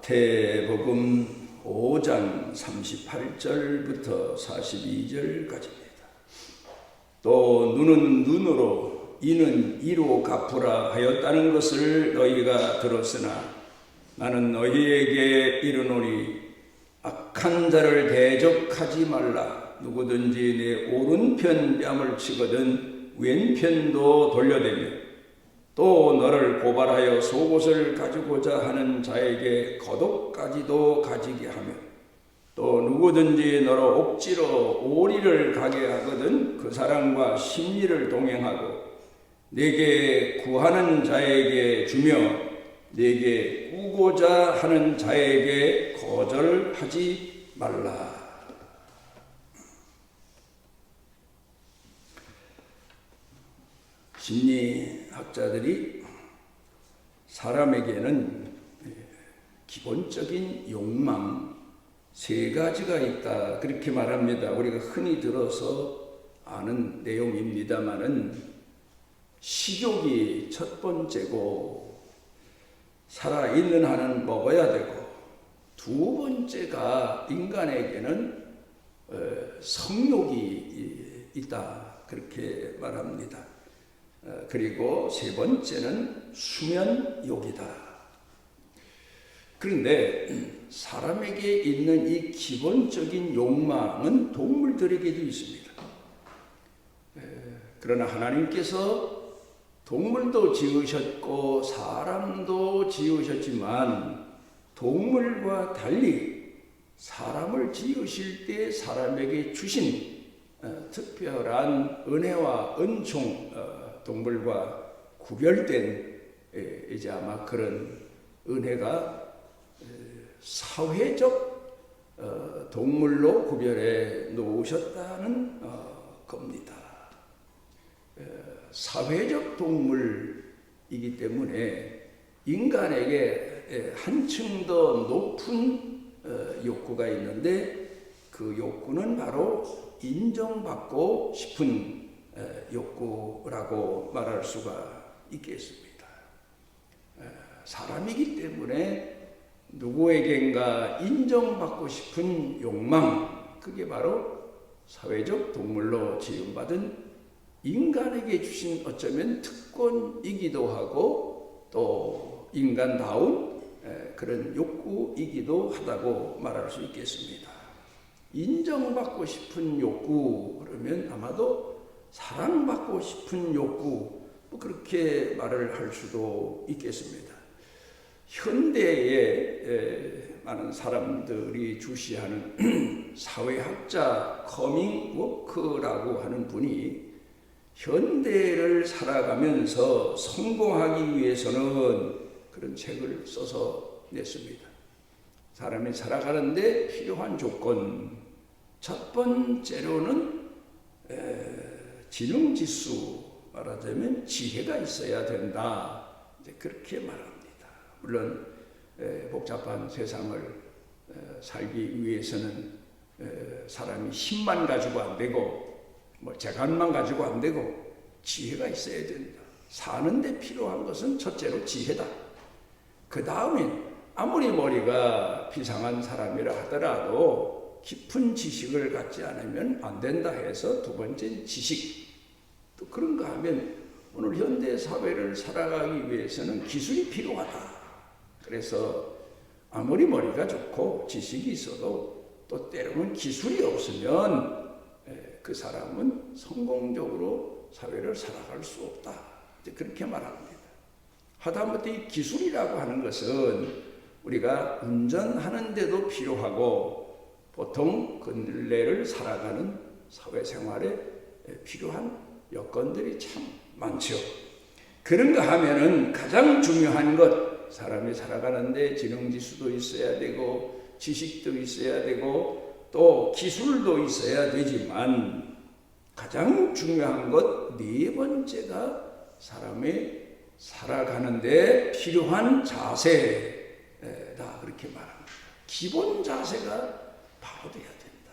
마태복음 5장 38절부터 42절까지입니다. 또 눈은 눈으로 이는 이로 갚으라 하였다는 것을 너희가 들었으나 나는 너희에게 이르노니 악한 자를 대적하지 말라. 누구든지 내 오른편 뺨을 치거든 왼편도 돌려대며 또 너를 고발하여 속옷을 가지고자 하는 자에게 겉옷까지도 가지게 하며 또 누구든지 너로 억지로 오리를 가게 하거든 그 사람과 심리를 동행하고 내게 구하는 자에게 주며 내게 꾸고자 하는 자에게 거절하지 말라. 심리학자들이 사람에게는 기본적인 욕망 세 가지가 있다 그렇게 말합니다. 우리가 흔히 들어서 아는 내용입니다마는 식욕이 첫 번째고 살아있는 한은 먹어야 되고 두 번째가 인간에게는 성욕이 있다 그렇게 말합니다. 그리고 세 번째는 수면욕이다. 그런데 사람에게 있는 이 기본적인 욕망은 동물들에게도 있습니다. 그러나 하나님께서 동물도 지으셨고 사람도 지으셨지만 동물과 달리 사람을 지으실 때 사람에게 주신 특별한 은혜와 은총, 동물과 구별된 이제 아마 그런 은혜가 사회적 동물로 구별해 놓으셨다는 겁니다. 사회적 동물이기 때문에 인간에게 한층 더 높은 욕구가 있는데 그 욕구는 바로 인정받고 싶은 욕구라고 말할 수가 있겠습니다. 사람이기 때문에 누구에겐가 인정받고 싶은 욕망, 그게 바로 사회적 동물로 지음받은 인간에게 주신 어쩌면 특권이기도 하고 또 인간다운 그런 욕구이기도 하다고 말할 수 있겠습니다. 인정받고 싶은 욕구 그러면 아마도 사랑받고 싶은 욕구 그렇게 말을 할 수도 있겠습니다. 현대에 많은 사람들이 주시하는 사회학자 커밍워크라고 하는 분이 현대를 살아가면서 성공하기 위해서는 그런 책을 써서 냈습니다. 사람이 살아가는데 필요한 조건, 첫 번째로는 지능지수, 말하자면 지혜가 있어야 된다. 이제 그렇게 말합니다. 물론 복잡한 세상을 살기 위해서는 사람이 힘만 가지고 안 되고 재간만 가지고 안 되고 지혜가 있어야 된다. 사는데 필요한 것은 첫째로 지혜다. 그 다음에 아무리 머리가 비상한 사람이라 하더라도 깊은 지식을 갖지 않으면 안 된다 해서 두 번째는 지식. 또 그런가 하면 오늘 현대 사회를 살아가기 위해서는 기술이 필요하다. 그래서 아무리 머리가 좋고 지식이 있어도 또 때로는 기술이 없으면 그 사람은 성공적으로 사회를 살아갈 수 없다. 이제 그렇게 말합니다. 하다못해 이 기술이라고 하는 것은 우리가 운전하는데도 필요하고 보통 근래를 살아가는 사회생활에 필요한 여건들이 참 많죠. 그런가 하면은 가장 중요한 것, 사람이 살아가는데 지능지수도 있어야 되고 지식도 있어야 되고 또 기술도 있어야 되지만 가장 중요한 것 네 번째가 사람이 살아가는데 필요한 자세다 그렇게 말합니다. 기본 자세가 바로 돼야 된다.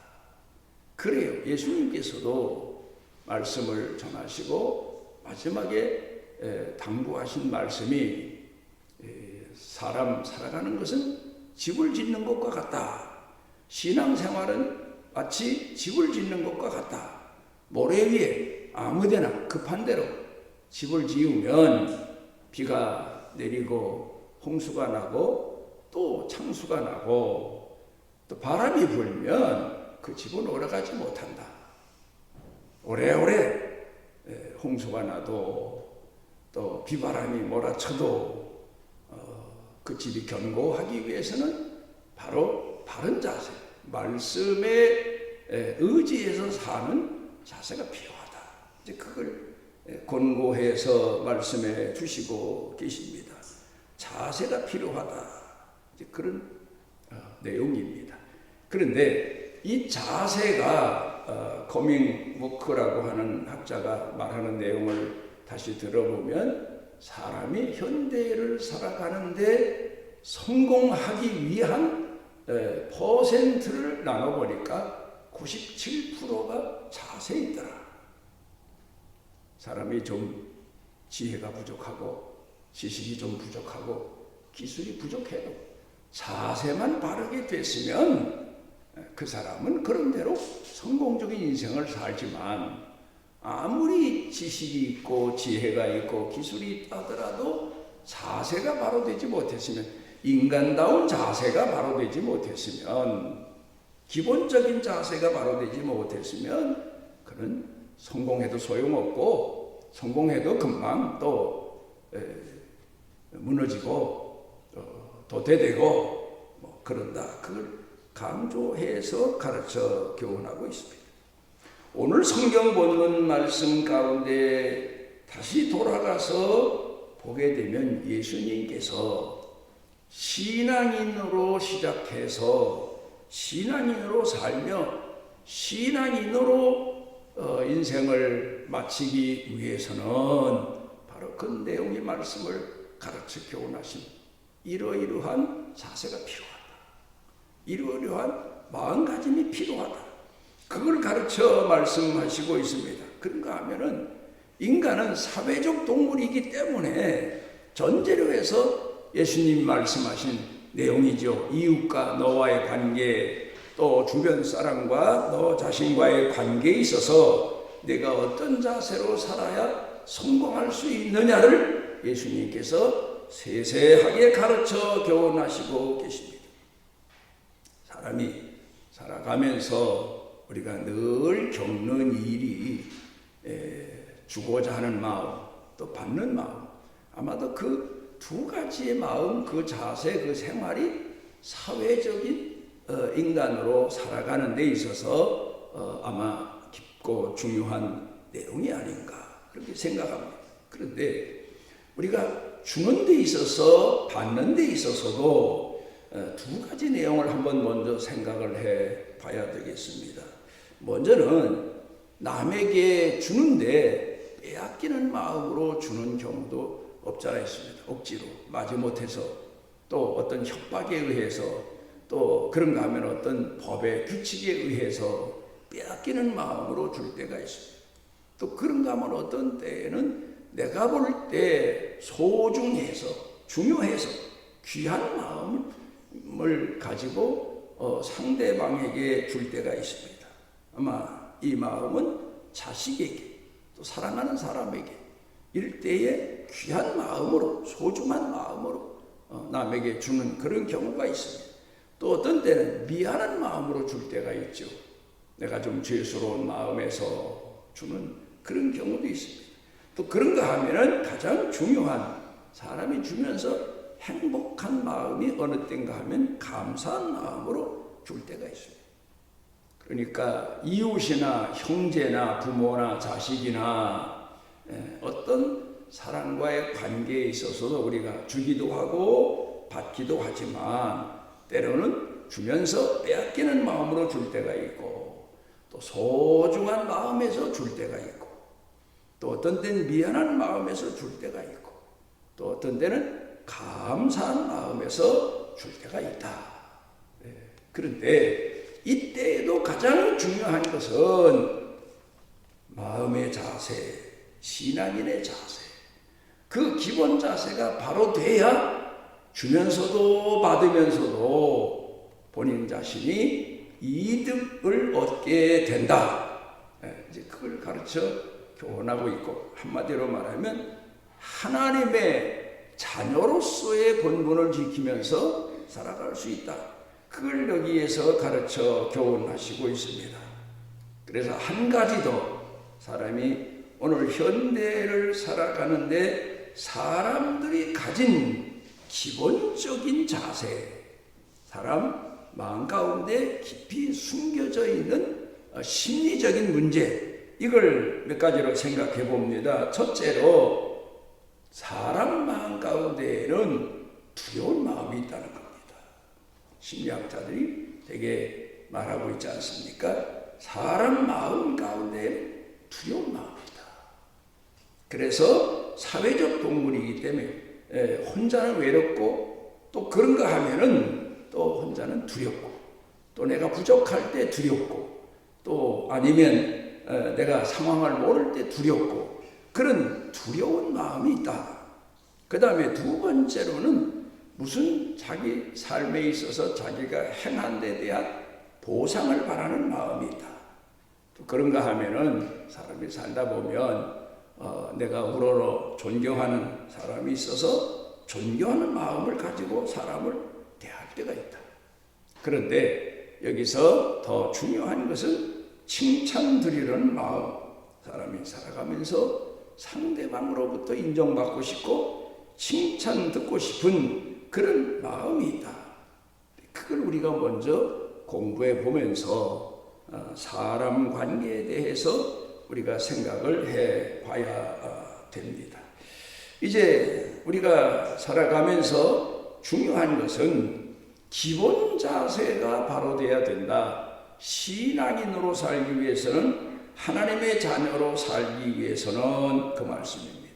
그래요. 예수님께서도 말씀을 전하시고 마지막에 당부하신 말씀이 사람 살아가는 것은 집을 짓는 것과 같다. 신앙생활은 마치 집을 짓는 것과 같다. 모래 위에 아무데나 급한 대로 집을 지으면 비가 내리고 홍수가 나고 또 창수가 나고 또 바람이 불면 그 집은 오래가지 못한다. 오래오래 홍수가 나도 또 비바람이 몰아쳐도 그 집이 견고하기 위해서는 바로 바른 자세, 말씀에 의지해서 사는 자세가 필요하다. 이제 그걸 권고해서 말씀해 주시고 계십니다. 자세가 필요하다. 이제 그런 내용입니다. 그런데 이 자세가 커밍워크라고 하는 학자가 말하는 내용을 다시 들어보면 사람이 현대를 살아가는데 성공하기 위한 퍼센트를 나눠보니까 97%가 자세에 있더라. 사람이 좀 지혜가 부족하고 지식이 좀 부족하고 기술이 부족해도 자세만 바르게 됐으면 그 사람은 그런대로 성공적인 인생을 살지만 아무리 지식이 있고 지혜가 있고 기술이 있다 하더라도 자세가 바로 되지 못했으면, 인간다운 자세가 바로 되지 못했으면, 기본적인 자세가 바로 되지 못했으면 그는 성공해도 소용없고 성공해도 금방 또 무너지고 도태되고 뭐 그런다. 그걸 강조해서 가르쳐 교훈하고 있습니다. 오늘 성경 본문 말씀 가운데 다시 돌아가서 보게 되면 예수님께서 신앙인으로 시작해서 신앙인으로 살며 신앙인으로 인생을 마치기 위해서는 바로 그 내용의 말씀을 가르쳐 교훈하신 이러이러한 자세가 필요하다. 이러이러한 마음가짐이 필요하다. 그걸 가르쳐 말씀하시고 있습니다. 그런가 하면은 인간은 사회적 동물이기 때문에 전제로 해서 예수님 말씀하신 내용이죠. 이웃과 너와의 관계, 또 주변 사람과 너 자신과의 관계에 있어서 내가 어떤 자세로 살아야 성공할 수 있느냐를 예수님께서 세세하게 가르쳐 교훈하시고 계십니다. 사람이 살아가면서 우리가 늘 겪는 일이 주고자 하는 마음, 또 받는 마음, 아마도 그 두 가지의 마음, 그 자세, 그 생활이 사회적인 인간으로 살아가는 데 있어서 아마 깊고 중요한 내용이 아닌가 그렇게 생각합니다. 그런데 우리가 주는 데 있어서 받는 데 있어서도 두 가지 내용을 한번 먼저 생각을 해 봐야 되겠습니다. 먼저는 남에게 주는데 빼앗기는 마음으로 주는 경우도 없지 않아 있습니다. 억지로 마지못해서 또 어떤 협박에 의해서 또 그런가 하면 어떤 법의 규칙에 의해서 빼앗기는 마음으로 줄 때가 있습니다. 또 그런가 하면 어떤 때에는 내가 볼 때 소중해서 중요해서 귀한 마음을 가지고 상대방에게 줄 때가 있습니다. 아마 이 마음은 자식에게 또 사랑하는 사람에게 일대의 귀한 마음으로 소중한 마음으로 남에게 주는 그런 경우가 있습니다. 또 어떤 때는 미안한 마음으로 줄 때가 있죠. 내가 좀 죄스러운 마음에서 주는 그런 경우도 있습니다. 또 그런가 하면은 가장 중요한 사람이 주면서 행복한 마음이 어느 때인가 하면 감사한 마음으로 줄 때가 있습니다. 그러니까 이웃이나 형제나 부모나 자식이나 어떤 사람과의 관계에 있어서도 우리가 주기도 하고 받기도 하지만 때로는 주면서 빼앗기는 마음으로 줄 때가 있고 또 소중한 마음에서 줄 때가 있고 또 어떤 때는 미안한 마음에서 줄 때가 있고 또 어떤 때는 감사한 마음에서 줄 때가 있다. 그런데 이때에도 가장 중요한 것은 마음의 자세, 신앙인의 자세, 그 기본 자세가 바로 돼야 주면서도 받으면서도 본인 자신이 이득을 얻게 된다. 이제 그걸 가르쳐 교훈하고 있고, 한마디로 말하면 하나님의 자녀로서의 본분을 지키면서 살아갈 수 있다. 그걸 여기에서 가르쳐 교훈하시고 있습니다. 그래서 한 가지 더, 사람이 오늘 현대를 살아가는데 사람들이 가진 기본적인 자세, 사람 마음 가운데 깊이 숨겨져 있는 심리적인 문제, 이걸 몇 가지로 생각해 봅니다. 첫째로, 사람 마음 가운데에는 두려운 마음이 있다는 겁니다. 심리학자들이 되게 말하고 있지 않습니까? 사람 마음 가운데 두려운 마음이다. 그래서 사회적 동물이기 때문에 혼자는 외롭고, 또 그런 거 하면은 또 혼자는 두렵고, 또 내가 부족할 때 두렵고, 또 아니면 내가 상황을 모를 때 두렵고, 그런 두려운 마음이 있다. 그 다음에 두 번째로는 무슨 자기 삶에 있어서 자기가 행한 데 대한 보상을 바라는 마음이 있다. 또 그런가 하면은 사람이 살다 보면 내가 우러러 존경하는 사람이 있어서 존경하는 마음을 가지고 사람을 대할 때가 있다. 그런데 여기서 더 중요한 것은 칭찬드리려는 마음. 사람이 살아가면서 상대방으로부터 인정받고 싶고 칭찬 듣고 싶은 그런 마음이 있다. 그걸 우리가 먼저 공부해 보면서 사람 관계에 대해서 우리가 생각을 해 봐야 됩니다. 이제 우리가 살아가면서 중요한 것은 기본 자세가 바로 돼야 된다. 신앙인으로 살기 위해서는, 하나님의 자녀로 살기 위해서는, 그 말씀입니다.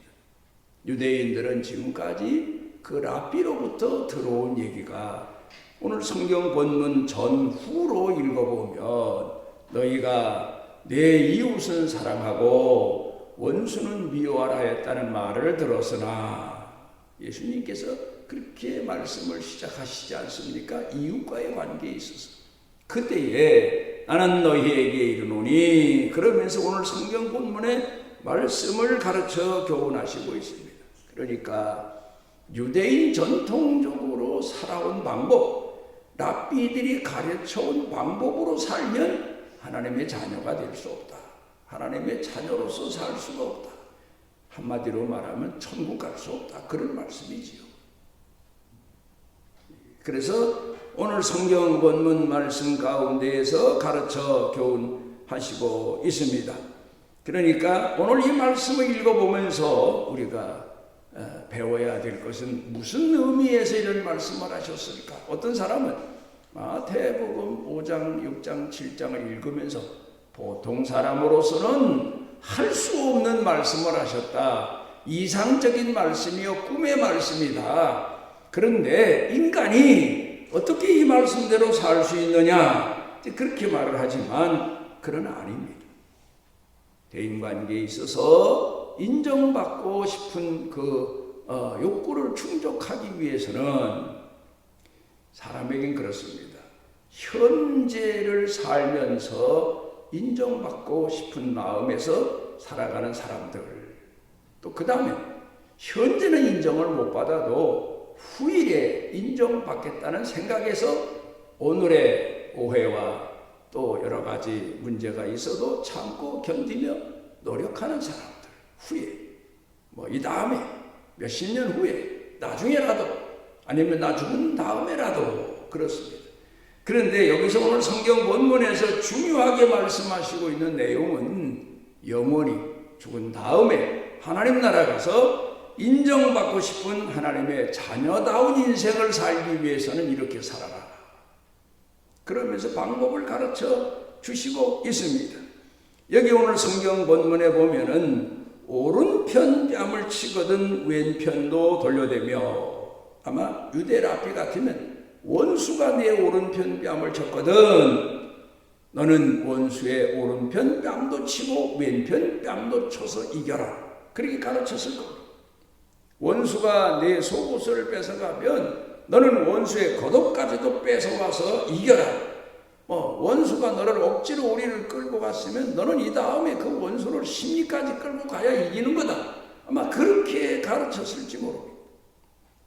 유대인들은 지금까지 그 랍비로부터 들어온 얘기가 오늘 성경 본문 전후로 읽어보면, 너희가 내 이웃은 사랑하고 원수는 미워하라 했다는 말을 들었으나, 예수님께서 그렇게 말씀을 시작하시지 않습니까? 이웃과의 관계에 있어서. 그때에 나는 너희에게 이르노니, 그러면서 오늘 성경 본문의 말씀을 가르쳐 교훈하시고 있습니다. 그러니까 유대인 전통적으로 살아온 방법, 랍비들이 가르쳐온 방법으로 살면 하나님의 자녀가 될 수 없다. 하나님의 자녀로서 살 수가 없다. 한마디로 말하면 천국 갈 수 없다. 그런 말씀이지요. 그래서 오늘 성경 본문 말씀 가운데에서 가르쳐 교훈하시고 있습니다. 그러니까 오늘 이 말씀을 읽어보면서 우리가 배워야 될 것은, 무슨 의미에서 이런 말씀을 하셨을까? 어떤 사람은 마태복음 5장, 6장, 7장을 읽으면서 보통 사람으로서는 할 수 없는 말씀을 하셨다. 이상적인 말씀이요, 꿈의 말씀이다. 그런데 인간이 어떻게 이 말씀대로 살 수 있느냐? 그렇게 말을 하지만 그러나 아닙니다. 대인관계에 있어서 인정받고 싶은 그 욕구를 충족하기 위해서는 사람에겐 그렇습니다. 현재를 살면서 인정받고 싶은 마음에서 살아가는 사람들, 또 그 다음에 현재는 인정을 못 받아도 후일에 인정받겠다는 생각에서 오늘의 오해와 또 여러 가지 문제가 있어도 참고 견디며 노력하는 사람들, 후에 이 다음에 몇십 년 후에 나중에라도, 아니면 나 죽은 다음에라도 그렇습니다. 그런데 여기서 오늘 성경 본문에서 중요하게 말씀하시고 있는 내용은, 영원히 죽은 다음에 하나님 나라 가서 인정받고 싶은 하나님의 자녀다운 인생을 살기 위해서는 이렇게 살아라. 그러면서 방법을 가르쳐 주시고 있습니다. 여기 오늘 성경 본문에 보면은 오른편 뺨을 치거든 왼편도 돌려대며, 아마 유대 랍비 같으면 원수가 내 오른편 뺨을 쳤거든 너는 원수의 오른편 뺨도 치고 왼편 뺨도 쳐서 이겨라. 그렇게 가르쳤을 겁니다. 원수가 내 속옷을 뺏어가면 너는 원수의 겉옷까지도 뺏어와서 이겨라. 원수가 너를 억지로 우리를 끌고 갔으면 너는 이 다음에 그 원수를 심리까지 끌고 가야 이기는 거다. 아마 그렇게 가르쳤을지 모릅니다.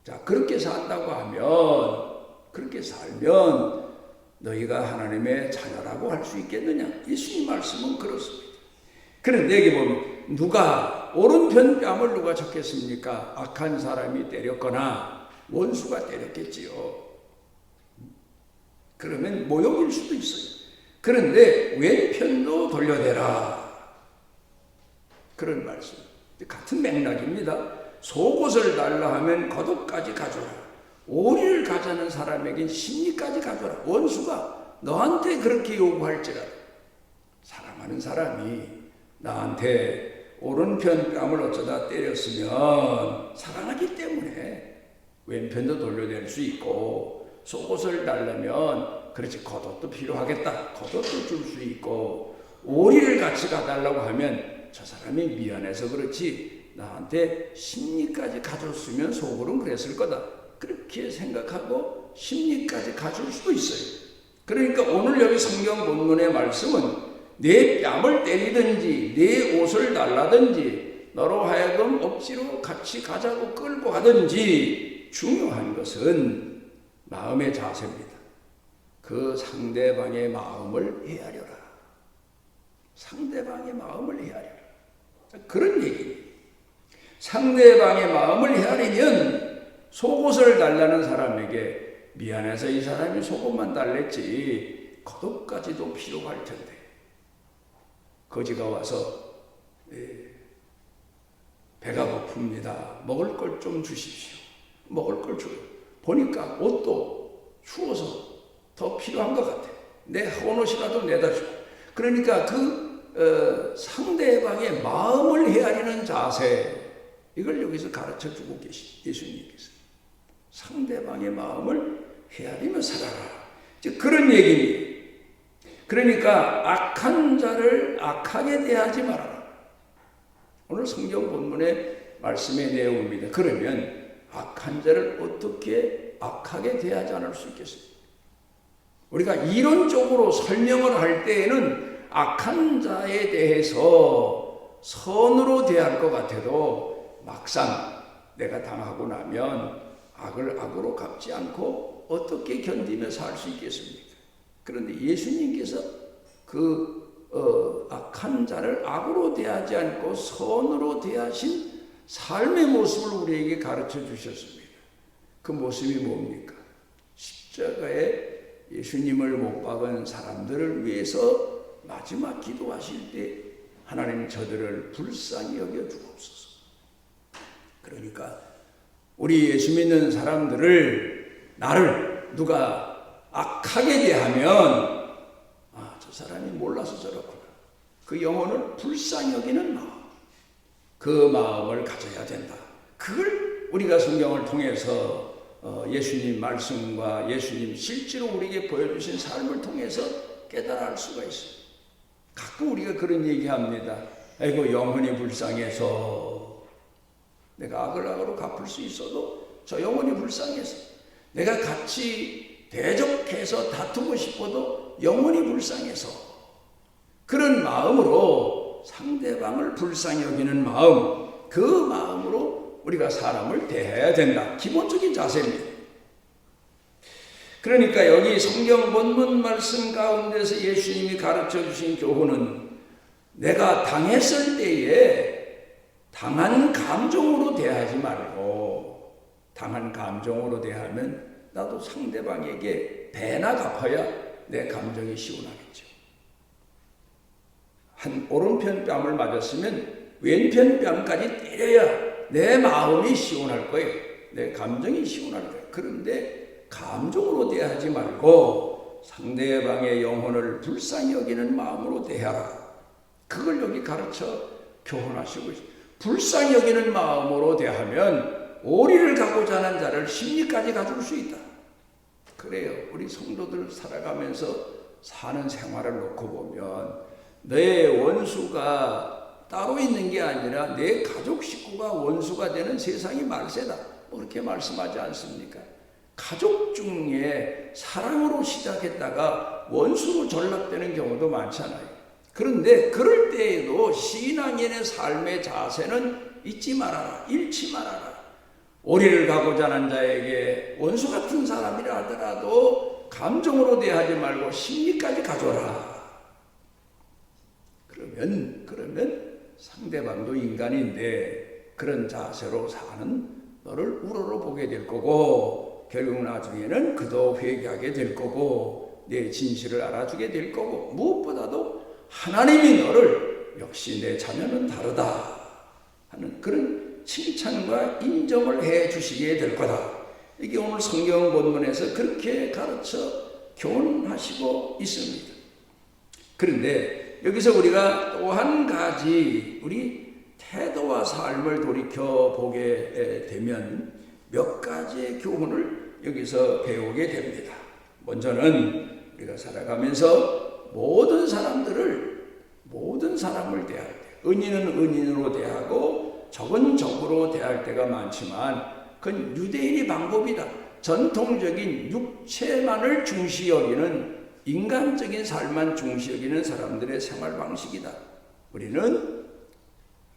자, 그렇게 산다고 하면, 그렇게 살면 너희가 하나님의 자녀라고 할 수 있겠느냐? 예수님 말씀은 그렇습니다. 그런데 여기 보면 누가 오른편 뺨을 누가 쳤겠습니까? 악한 사람이 때렸거나 원수가 때렸겠지요. 그러면 모욕일 수도 있어요. 그런데 왼편도 돌려대라. 그런 말씀. 같은 맥락입니다. 속옷을 달라 하면 겉옷까지 가져라. 오리를 가자는 사람에겐 심리까지 가져라. 원수가 너한테 그렇게 요구할지라도 사랑하는 사람이 나한테 오른편 뺨을 어쩌다 때렸으면 사랑하기 때문에 왼편도 돌려낼 수 있고, 속옷을 달라면 그렇지 겉옷도 필요하겠다. 겉옷도 줄 수 있고, 오리를 같이 가달라고 하면 저 사람이 미안해서 그렇지 나한테 심리까지 가졌으면 속으로는 그랬을 거다. 그렇게 생각하고 심리까지 가줄 수도 있어요. 그러니까 오늘 여기 성경 본문의 말씀은 내 뺨을 때리든지 내 옷을 달라든지 너로 하여금 억지로 같이 가자고 끌고 가든지 중요한 것은 마음의 자세입니다. 그 상대방의 마음을 헤아려라. 상대방의 마음을 헤아려라. 그런 얘기입니다. 상대방의 마음을 헤아리면 속옷을 달라는 사람에게 미안해서 이 사람이 속옷만 달랬지 겉옷까지도 필요할 텐데 거지가 와서 배가 고픕니다. 먹을 걸 좀 주십시오. 먹을 걸 줘요. 보니까 옷도 추워서 더 필요한 것 같아. 내 헌옷이라도 내다 줘. 그러니까 상대방의 마음을 헤아리는 자세, 이걸 여기서 가르쳐주고 계신 예수님께서. 상대방의 마음을 헤아리며 살아라. 즉 그런 얘기입니다. 그러니까 악한 자를 악하게 대하지 말아라. 오늘 성경 본문의 말씀의 내용입니다. 그러면 악한 자를 어떻게 악하게 대하지 않을 수 있겠습니까? 우리가 이론적으로 설명을 할 때에는 악한 자에 대해서 선으로 대할 것 같아도 막상 내가 당하고 나면 악을 악으로 갚지 않고 어떻게 견디며 살 수 있겠습니까? 그런데 예수님께서 악한 자를 악으로 대하지 않고 선으로 대하신 삶의 모습을 우리에게 가르쳐 주셨습니다. 그 모습이 뭡니까? 십자가에 예수님을 못 박은 사람들을 위해서 마지막 기도하실 때 하나님 저들을 불쌍히 여겨 주옵소서. 그러니까 우리 예수 믿는 사람들을 나를 누가 악하게 대하면 저 사람이 몰라서 저렇구나. 그 영혼을 불쌍히 여기는 마음, 그 마음을 가져야 된다. 그걸 우리가 성경을 통해서 예수님 말씀과 예수님 실제로 우리에게 보여주신 삶을 통해서 깨달아 알 수가 있어요. 가끔 우리가 그런 얘기합니다. 아이고 영혼이 불쌍해서 내가 악을 악으로 갚을 수 있어도 저 영혼이 불쌍해서 내가 같이 대적해서 다투고 싶어도 영혼이 불쌍해서 그런 마음으로 상대방을 불쌍히 여기는 마음, 그 마음으로 우리가 사람을 대해야 된다. 기본적인 자세입니다. 그러니까 여기 성경 본문 말씀 가운데서 예수님이 가르쳐 주신 교훈은 내가 당했을 때에 당한 감정으로 대하지 말고, 당한 감정으로 대하면 나도 상대방에게 배나 갚아야 내 감정이 시원하겠죠. 한 오른편 뺨을 맞았으면 왼편 뺨까지 때려야 내 마음이 시원할 거예요. 내 감정이 시원할 거예요. 그런데 감정으로 대하지 말고 상대방의 영혼을 불쌍히 여기는 마음으로 대하라. 그걸 여기 가르쳐 교훈하시고 있어요. 불쌍히 여기는 마음으로 대하면 오리를 가고자 하는 자를 심리까지 가질 수 있다. 그래요. 우리 성도들 살아가면서 사는 생활을 놓고 보면 내 원수가 따로 있는 게 아니라 내 가족 식구가 원수가 되는 세상이 말세다. 그렇게 말씀하지 않습니까? 가족 중에 사랑으로 시작했다가 원수로 전락되는 경우도 많잖아요. 그런데 그럴 때에도 신앙인의 삶의 자세는 잊지 말아라, 잃지 말아라. 오리를 가고자 하는 자에게 원수 같은 사람이라 하더라도 감정으로 대하지 말고 심리까지 가져라. 그러면 상대방도 인간인데 그런 자세로 사는 너를 우러러 보게 될 거고, 결국 나중에는 그도 회개하게 될 거고, 내 진실을 알아주게 될 거고, 무엇보다도 하나님이 너를 역시 내 자녀는 다르다 하는 그런 칭찬과 인정을 해 주시게 될 거다. 이게 오늘 성경 본문에서 그렇게 가르쳐 교훈하시고 있습니다. 그런데 여기서 우리가 또 한 가지 우리 태도와 삶을 돌이켜 보게 되면 몇 가지의 교훈을 여기서 배우게 됩니다. 먼저는 우리가 살아가면서 모든 사람을 대할 때, 은인은 은인으로 대하고 적은 적으로 대할 때가 많지만 그건 유대인의 방법이다. 전통적인 육체만을 중시 여기는, 인간적인 삶만 중시 여기는 사람들의 생활 방식이다. 우리는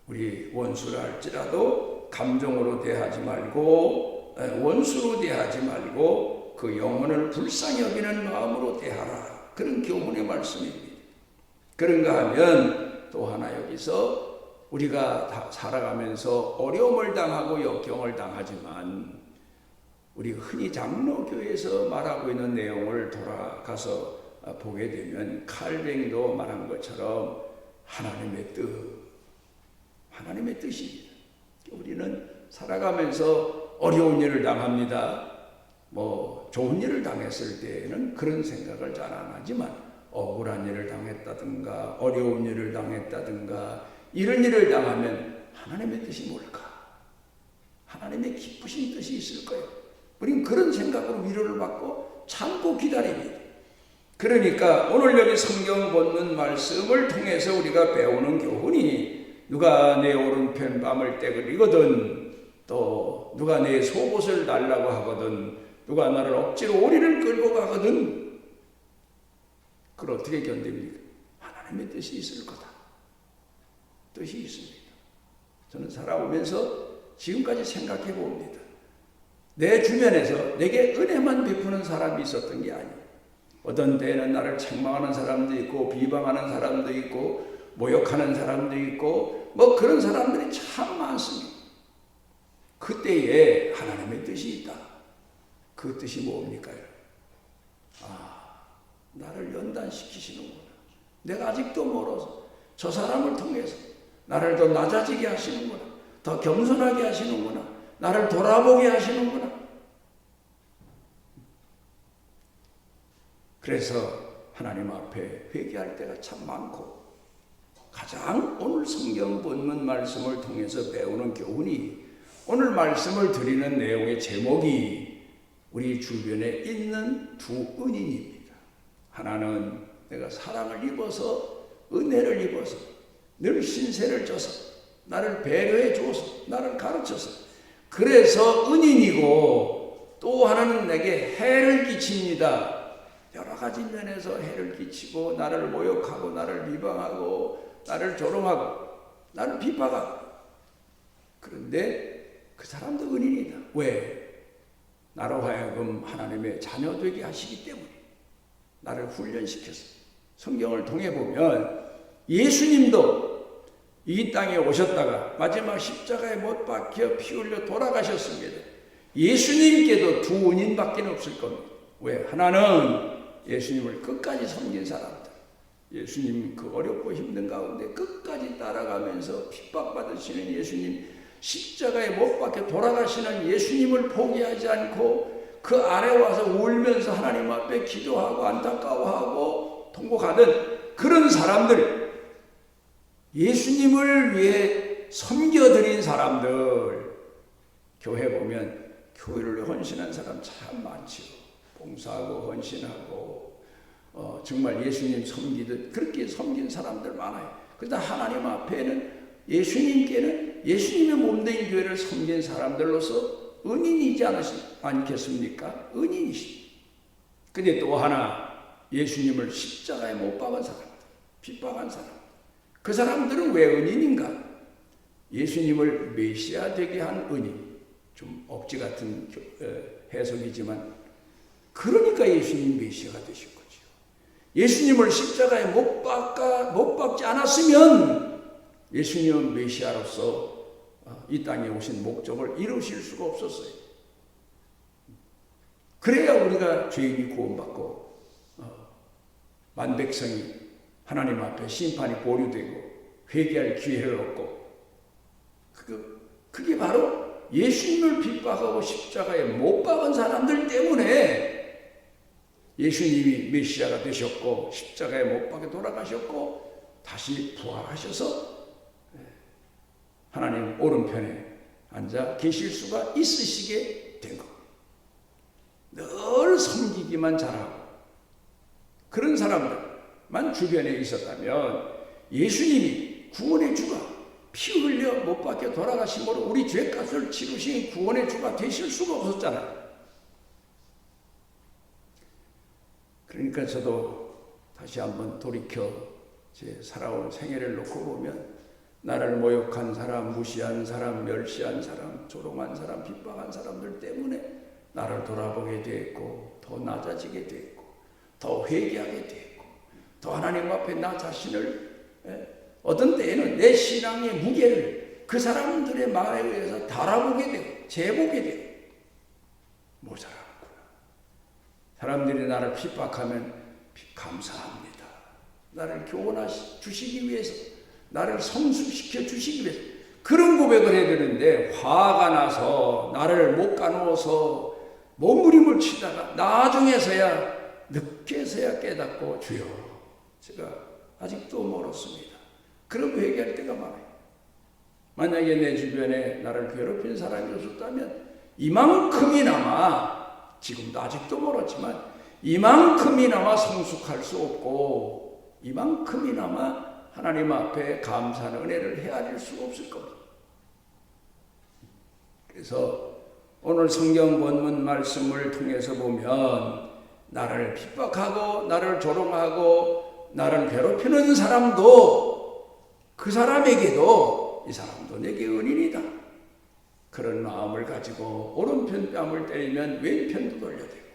우리 원수를 할지라도 감정으로 대하지 말고, 원수로 대하지 말고 그 영혼을 불쌍히 여기는 마음으로 대하라. 그런 교훈의 말씀입니다. 그런가 하면 또 하나 여기서 우리가 살아가면서 어려움을 당하고 역경을 당하지만 우리 흔히 장로교에서 말하고 있는 내용을 돌아가서 보게 되면 칼뱅도 말한 것처럼 하나님의 뜻입니다. 우리는 살아가면서 어려운 일을 당합니다. 좋은 일을 당했을 때에는 그런 생각을 잘 안 하지만 억울한 일을 당했다든가 어려운 일을 당했다든가 이런 일을 당하면 하나님의 뜻이 뭘까? 하나님의 기쁘신 뜻이 있을 거예요. 우린 그런 생각으로 위로를 받고 참고 기다립니다. 그러니까 오늘 여기 성경 본문 말씀을 통해서 우리가 배우는 교훈이, 누가 내 오른편 밤을 떼그리거든, 또 누가 내 속옷을 달라고 하거든, 누가 나를 억지로 오리를 끌고 가거든, 그걸 어떻게 견딥니까? 하나님의 뜻이 있을 거다. 뜻이 있습니다. 저는 살아오면서 지금까지 생각해 봅니다. 내 주변에서 내게 은혜만 베푸는 사람이 있었던 게 아니에요. 어떤 때는 나를 책망하는 사람도 있고, 비방하는 사람도 있고, 모욕하는 사람도 있고, 그런 사람들이 참 많습니다. 그때에 하나님의 뜻이 있다. 그 뜻이 뭡니까? 나를 연단시키시는구나. 내가 아직도 멀어서 저 사람을 통해서 나를 더 낮아지게 하시는구나. 더 겸손하게 하시는구나. 나를 돌아보게 하시는구나. 그래서 하나님 앞에 회개할 때가 참 많고, 가장 오늘 성경 본문 말씀을 통해서 배우는 교훈이, 오늘 말씀을 드리는 내용의 제목이 우리 주변에 있는 두 은인입니다. 하나는 내가 사랑을 입어서, 은혜를 입어서, 늘 신세를 져서 나를 배려해 줘서 나를 가르쳐서, 그래서 은인이고, 또 하나는 내게 해를 끼칩니다. 여러 가지 면에서 해를 끼치고 나를 모욕하고 나를 비방하고 나를 조롱하고 나를 비판하고. 그런데 그 사람도 은인이다. 왜? 나로 하여금 하나님의 자녀 되게 하시기 때문에 나를 훈련시켜서. 성경을 통해 보면 예수님도 이 땅에 오셨다가 마지막 십자가에 못 박혀 피 흘려 돌아가셨습니다. 예수님께도 두 은인밖에 없을 겁니다. 왜? 하나는 예수님을 끝까지 섬긴 사람들, 예수님 그 어렵고 힘든 가운데 끝까지 따라가면서 핍박받으시는 예수님, 십자가에 못 박혀 돌아가시는 예수님을 포기하지 않고 그 아래 와서 울면서 하나님 앞에 기도하고 안타까워하고 통곡하는 그런 사람들, 예수님을 위해 섬겨드린 사람들, 교회 보면 교회를 헌신한 사람 참 많지요. 봉사하고 헌신하고 정말 예수님 섬기듯 그렇게 섬긴 사람들 많아요. 그러나 하나님 앞에는, 예수님께는 예수님의 몸된 교회를 섬긴 사람들로서 은인이지 않겠습니까? 은인이시. 근데 또 하나 예수님을 십자가에 못 박은 사람들, 핍박한 사람. 그 사람들은 왜 은인인가? 예수님을 메시아 되게 한 은인. 좀 억지 같은 해석이지만 그러니까 예수님 메시아가 되신 거죠. 예수님을 십자가에 못 박지 않았으면 예수님은 메시아로서 이 땅에 오신 목적을 이루실 수가 없었어요. 그래야 우리가 죄인이 구원받고 만백성이 하나님 앞에 심판이 보류되고 회개할 기회를 얻고 그게 바로 예수님을 핍박하고 십자가에 못 박은 사람들 때문에 예수님이 메시아가 되셨고 십자가에 못 박혀 돌아가셨고 다시 부활하셔서 하나님 오른편에 앉아 계실 수가 있으시게 된 겁니다. 늘 섬기기만 잘하고 그런 사람들만 주변에 있었다면 예수님이 구원의 주가 피 흘려 못 박혀 돌아가심으로 우리 죄값을 치르신 구원의 주가 되실 수가 없었잖아요. 그러니까 저도 다시 한번 돌이켜 제 살아온 생애를 놓고 보면 나를 모욕한 사람, 무시한 사람, 멸시한 사람, 조롱한 사람, 핍박한 사람들 때문에 나를 돌아보게 되었고 더 낮아지게 되었고 더 회개하게 되었고 더 하나님 앞에 나 자신을 어떤 때에는 내 신앙의 무게를 그 사람들의 말에 의해서 달아보게 되고 재보게 되고 모자라구나. 사람들이 나를 핍박하면 감사합니다. 나를 교훈하 주시기 위해서 나를 성숙시켜 주시기 위해서 그런 고백을 해야 되는데 화가 나서 나를 못 가누어서 몸부림을 치다가 나중에서야 늦게서야 깨닫고 주여 제가 아직도 멀었습니다. 그런 회개할 때가 많아요. 만약에 내 주변에 나를 괴롭힌 사람이 없었다면 이만큼이나마 지금도 아직도 멀었지만 이만큼이나마 성숙할 수 없고 이만큼이나마 하나님 앞에 감사한 은혜를 헤아릴 수 없을 겁니다. 그래서 오늘 성경 본문 말씀을 통해서 보면 나를 핍박하고 나를 조롱하고 나를 괴롭히는 사람도 그 사람에게도 이 사람도 내게 은인이다. 그런 마음을 가지고 오른편 뺨을 때리면 왼편도 돌려대고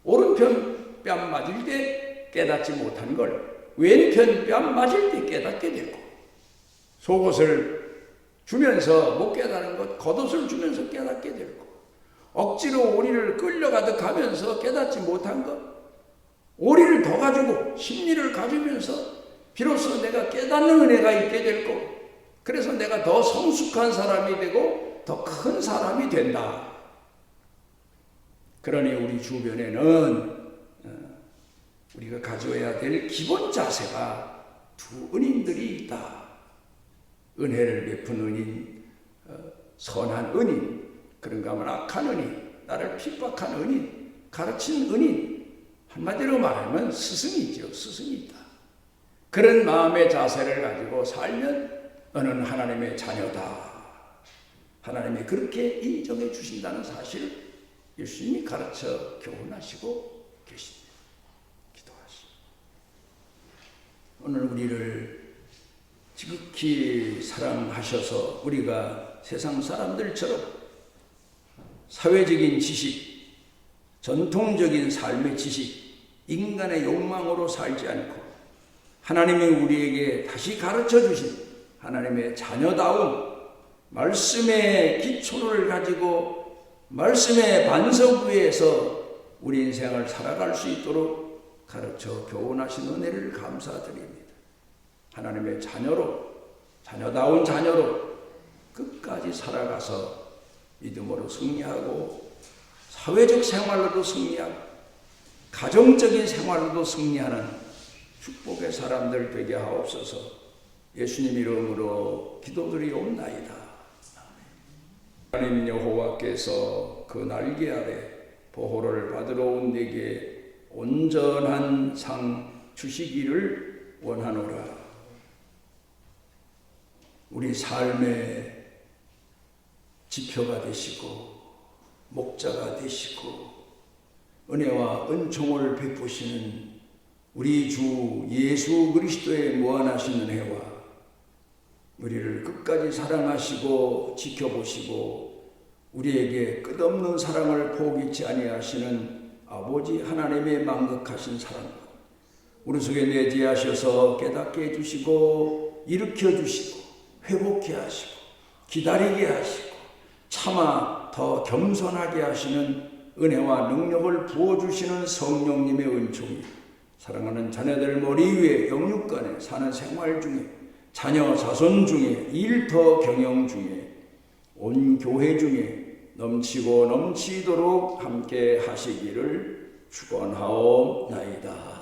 오른편 뺨 맞을 때 깨닫지 못한 걸 왼편 뺨 맞을 때 깨닫게 되고 속옷을 주면서 못 깨달은 것 겉옷을 주면서 깨닫게 되고 억지로 오리를 끌려가듯 가면서 깨닫지 못한 것 오리를 더 가지고 심리를 가지면서 비로소 내가 깨닫는 은혜가 있게 될 거고 그래서 내가 더 성숙한 사람이 되고 더 큰 사람이 된다. 그러니 우리 주변에는 우리가 가져야 될 기본 자세가 두 은인들이 있다. 은혜를 베푼 은인, 선한 은인, 그런가 하면 악한 은인, 나를 핍박한 은인, 가르친 은인, 한마디로 말하면 스승이죠. 스승이 있다. 그런 마음의 자세를 가지고 살면 너는 하나님의 자녀다. 하나님이 그렇게 인정해 주신다는 사실을 예수님이 가르쳐 교훈하시고 계십니다. 기도하시오. 오늘 우리를 지극히 사랑하셔서 우리가 세상 사람들처럼 사회적인 지식, 전통적인 삶의 지식, 인간의 욕망으로 살지 않고 하나님이 우리에게 다시 가르쳐 주신 하나님의 자녀다움 말씀의 기초를 가지고 말씀의 반석 위에서 우리 인생을 살아갈 수 있도록 가르쳐 교훈하신 은혜를 감사드립니다. 하나님의 자녀로 자녀다운 자녀로 끝까지 살아가서 믿음으로 승리하고 사회적 생활로도 승리하고 가정적인 생활로도 승리하는 축복의 사람들 되게 하옵소서. 예수님 이름으로 기도드리옵나이다. 하나님 여호와께서 그 날개 아래 보호를 받으러 온 내게 온전한 상 주시기를 원하노라. 우리 삶의 지표가 되시고 목자가 되시고 은혜와 은총을 베푸시는 우리 주 예수 그리스도의 무한하신 은혜와 우리를 끝까지 사랑하시고 지켜보시고 우리에게 끝없는 사랑을 포기치 아니하시는 아버지 하나님의 만극하신 사랑과 우리 속에 내재하셔서 깨닫게 해주시고 일으켜 주시고 회복케 하시고 기다리게 하시고 차마 더 겸손하게 하시는 은혜와 능력을 부어주시는 성령님의 은총이 사랑하는 자녀들 머리 위에 영육간에 사는 생활 중에 자녀 자손 중에 일터 경영 중에 온 교회 중에 넘치고 넘치도록 함께 하시기를 축원하옵나이다.